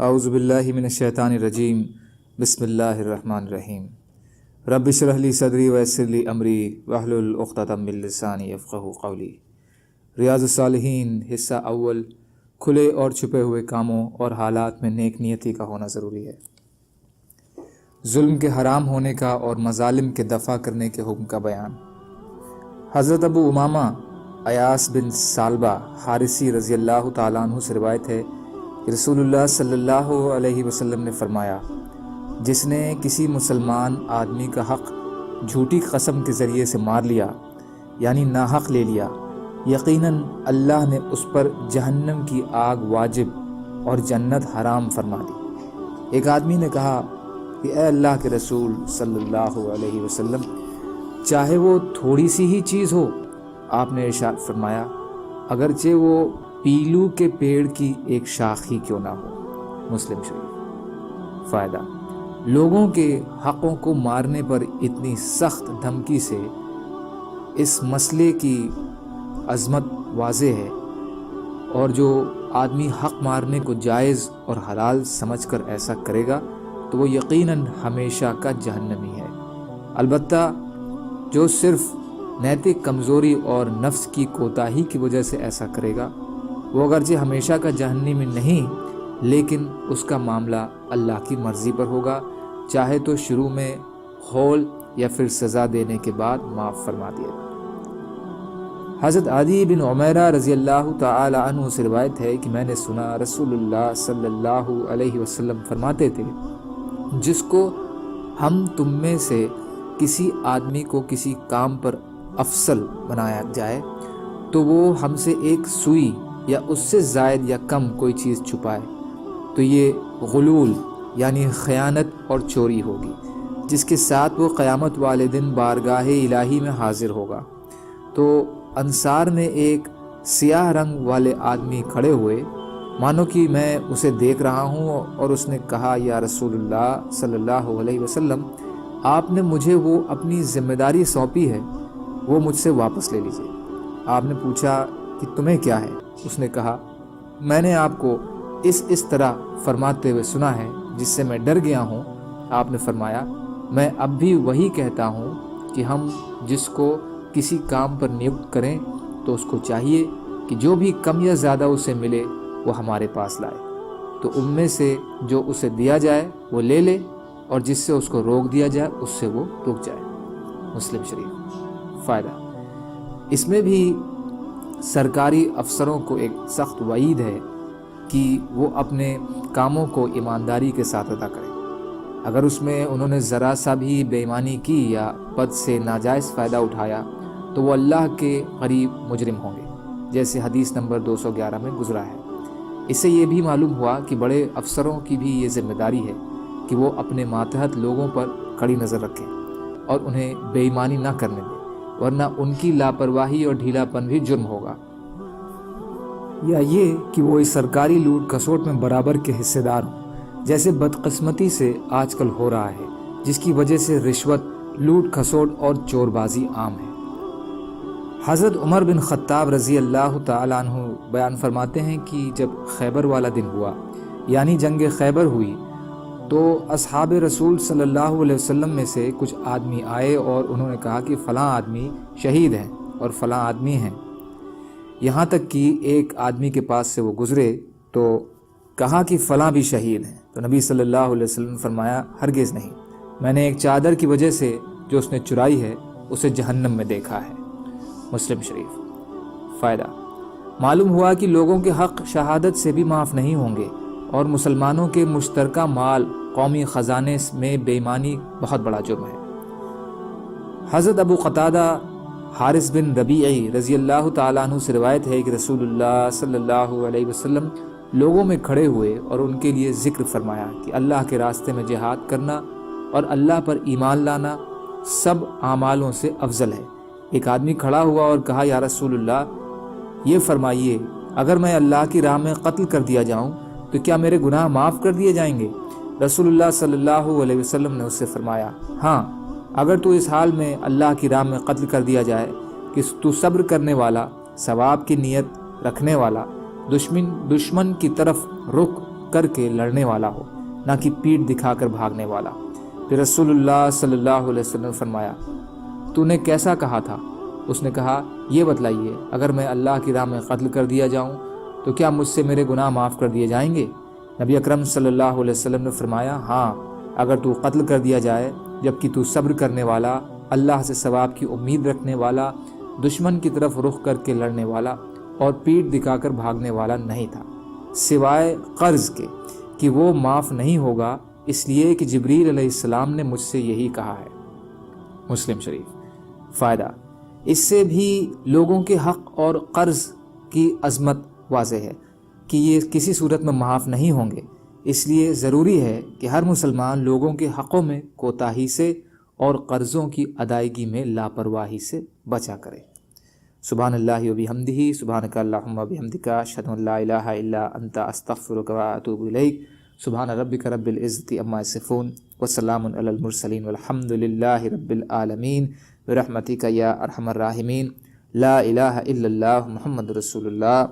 اعوذ باللہ من الشیطان الرجیم بسم اللہ الرحمن الرحیم رب اشرح لی صدری ویسر لی امری واحلل عقدۃ من لسانی یفقہوا قولی۔ ریاض الصالحین حصہ اول، کھلے اور چھپے ہوئے کاموں اور حالات میں نیک نیتی کا ہونا ضروری ہے۔ ظلم کے حرام ہونے کا اور مظالم کے دفع کرنے کے حکم کا بیان۔ حضرت ابو امامہ ایاس بن سالبہ حارثی رضی اللہ تعالیٰ عنہ سے روایت ہے کہ رسول اللہ صلی اللہ علیہ وسلم نے فرمایا، جس نے کسی مسلمان آدمی کا حق جھوٹی قسم کے ذریعے سے مار لیا یعنی ناحق لے لیا، یقیناً اللہ نے اس پر جہنم کی آگ واجب اور جنت حرام فرما دی۔ ایک آدمی نے کہا کہ اے اللہ کے رسول صلی اللہ علیہ وسلم، چاہے وہ تھوڑی سی ہی چیز ہو؟ آپ نے ارشاد فرمایا، اگرچہ وہ پیلو کے پیڑ کی ایک شاخ ہی کیوں نہ ہو۔ مسلم شریف۔ فائدہ: لوگوں کے حقوں کو مارنے پر اتنی سخت دھمکی سے اس مسئلے کی عظمت واضح ہے، اور جو آدمی حق مارنے کو جائز اور حلال سمجھ کر ایسا کرے گا تو وہ یقیناً ہمیشہ کا جہنمی ہے۔ البتہ جو صرف نیتک کمزوری اور نفس کی کوتاہی کی وجہ سے ایسا کرے گا، وہ اگرچہ ہمیشہ کا جہنمی نہیں، لیکن اس کا معاملہ اللہ کی مرضی پر ہوگا، چاہے تو شروع میں خول یا پھر سزا دینے کے بعد معاف فرما دیا گا۔ حضرت عدی بن عمیرہ رضی اللہ تعالی عنہ سے روایت ہے کہ میں نے سنا رسول اللہ صلی اللہ علیہ وسلم فرماتے تھے، جس کو ہم تم میں سے کسی آدمی کو کسی کام پر افضل بنایا جائے تو وہ ہم سے ایک سوئی یا اس سے زائد یا کم کوئی چیز چھپائے تو یہ غلول یعنی خیانت اور چوری ہوگی، جس کے ساتھ وہ قیامت والے دن بارگاہ الہی میں حاضر ہوگا۔ تو انصار میں ایک سیاہ رنگ والے آدمی کھڑے ہوئے، مانو کہ میں اسے دیکھ رہا ہوں، اور اس نے کہا، یا رسول اللہ صلی اللہ علیہ وسلم، آپ نے مجھے وہ اپنی ذمہ داری سونپی ہے، وہ مجھ سے واپس لے لیجیے۔ آپ نے پوچھا کہ تمہیں کیا ہے؟ اس نے کہا، میں نے آپ کو اس طرح فرماتے ہوئے سنا ہے جس سے میں ڈر گیا ہوں۔ آپ نے فرمایا، میں اب بھی وہی کہتا ہوں کہ ہم جس کو کسی کام پر نیمت کریں تو اس کو چاہیے کہ جو بھی کم یا زیادہ اسے ملے وہ ہمارے پاس لائے، تو ان میں سے جو اسے دیا جائے وہ لے لے، اور جس سے اس کو روک دیا جائے اس سے وہ رک جائے۔ مسلم شریف۔ فائدہ: اس میں بھی سرکاری افسروں کو ایک سخت وعید ہے کہ وہ اپنے کاموں کو ایمانداری کے ساتھ ادا کریں۔ اگر اس میں انہوں نے ذرا سا بھی بے ایمانی کی یا پد سے ناجائز فائدہ اٹھایا تو وہ اللہ کے قریب مجرم ہوں گے، جیسے حدیث نمبر 211 میں گزرا ہے۔ اس سے یہ بھی معلوم ہوا کہ بڑے افسروں کی بھی یہ ذمہ داری ہے کہ وہ اپنے ماتحت لوگوں پر کڑی نظر رکھیں اور انہیں بے ایمانی نہ کرنے دیں، ورنہ ان کی لاپرواہی اور ڈھیلا پن بھی جرم ہوگا، یا یہ کہ وہ اس سرکاری لوٹ کھسوٹ میں برابر کے حصے دار ہوں، جیسے بدقسمتی سے آج کل ہو رہا ہے، جس کی وجہ سے رشوت، لوٹ کھسوٹ اور چور بازی عام ہے۔ حضرت عمر بن خطاب رضی اللہ تعالیٰ عنہ بیان فرماتے ہیں کہ جب خیبر والا دن ہوا یعنی جنگ خیبر ہوئی تو اصحاب رسول صلی اللہ علیہ وسلم میں سے کچھ آدمی آئے اور انہوں نے کہا کہ فلاں آدمی شہید ہیں اور فلاں آدمی ہیں، یہاں تک کہ ایک آدمی کے پاس سے وہ گزرے تو کہا کہ فلاں بھی شہید ہیں، تو نبی صلی اللہ علیہ وسلم نے فرمایا، ہرگز نہیں، میں نے ایک چادر کی وجہ سے جو اس نے چرائی ہے اسے جہنم میں دیکھا ہے۔ مسلم شریف۔ فائدہ: معلوم ہوا کہ لوگوں کے حق شہادت سے بھی معاف نہیں ہوں گے، اور مسلمانوں کے مشترکہ مال، قومی خزانے میں بے ایمانی بہت بڑا جرم ہے۔ حضرت ابو قتادہ حارث بن ربیعی رضی اللہ تعالیٰ عنہ سے روایت ہے کہ رسول اللہ صلی اللہ علیہ وسلم لوگوں میں کھڑے ہوئے اور ان کے لیے ذکر فرمایا کہ اللہ کے راستے میں جہاد کرنا اور اللہ پر ایمان لانا سب اعمالوں سے افضل ہے۔ ایک آدمی کھڑا ہوا اور کہا، یا رسول اللہ، یہ فرمائیے، اگر میں اللہ کی راہ میں قتل کر دیا جاؤں تو کیا میرے گناہ معاف کر دیے جائیں گے؟ رسول اللہ صلی اللہ علیہ وسلم نے اس سے فرمایا، ہاں، اگر تو اس حال میں اللہ کی راہ میں قتل کر دیا جائے کہ تو صبر کرنے والا، ثواب کی نیت رکھنے والا، دشمن کی طرف رخ کر کے لڑنے والا ہو، نہ کہ پیٹھ دکھا کر بھاگنے والا۔ پھر رسول اللہ صلی اللہ علیہ وسلم نے فرمایا، تو نے کیسا کہا تھا؟ اس نے کہا، یہ بتلائیے، اگر میں اللہ کی راہ میں قتل کر دیا جاؤں تو کیا مجھ سے میرے گناہ معاف کر دیے جائیں گے؟ نبی اکرم صلی اللہ علیہ وسلم نے فرمایا، ہاں، اگر تو قتل کر دیا جائے جبکہ تو صبر کرنے والا، اللہ سے ثواب کی امید رکھنے والا، دشمن کی طرف رخ کر کے لڑنے والا اور پیٹھ دکھا کر بھاگنے والا نہیں تھا، سوائے قرض کے کہ وہ معاف نہیں ہوگا، اس لیے کہ جبریل علیہ السلام نے مجھ سے یہی کہا ہے۔ مسلم شریف۔ فائدہ، اس سے بھی لوگوں کے حق اور قرض کی عظمت واضح ہے کہ یہ کسی صورت میں معاف نہیں ہوں گے، اس لیے ضروری ہے کہ ہر مسلمان لوگوں کے حقوں میں کوتاہی سے اور قرضوں کی ادائیگی میں لاپرواہی سے بچا کرے۔ سبحان اللہ و بحمدہ، سبحانک اللہم و بحمدک، اشہد ان لا الہ الا انت، استغفرک و اتوب الیک۔ سبحان ربک رب العزت عما یصفون وسلام علی المرسلین والحمد للہ رب العالمین برحمتک یا ارحم الراحمین۔ لا الہ الا اللہ محمد رسول اللہ۔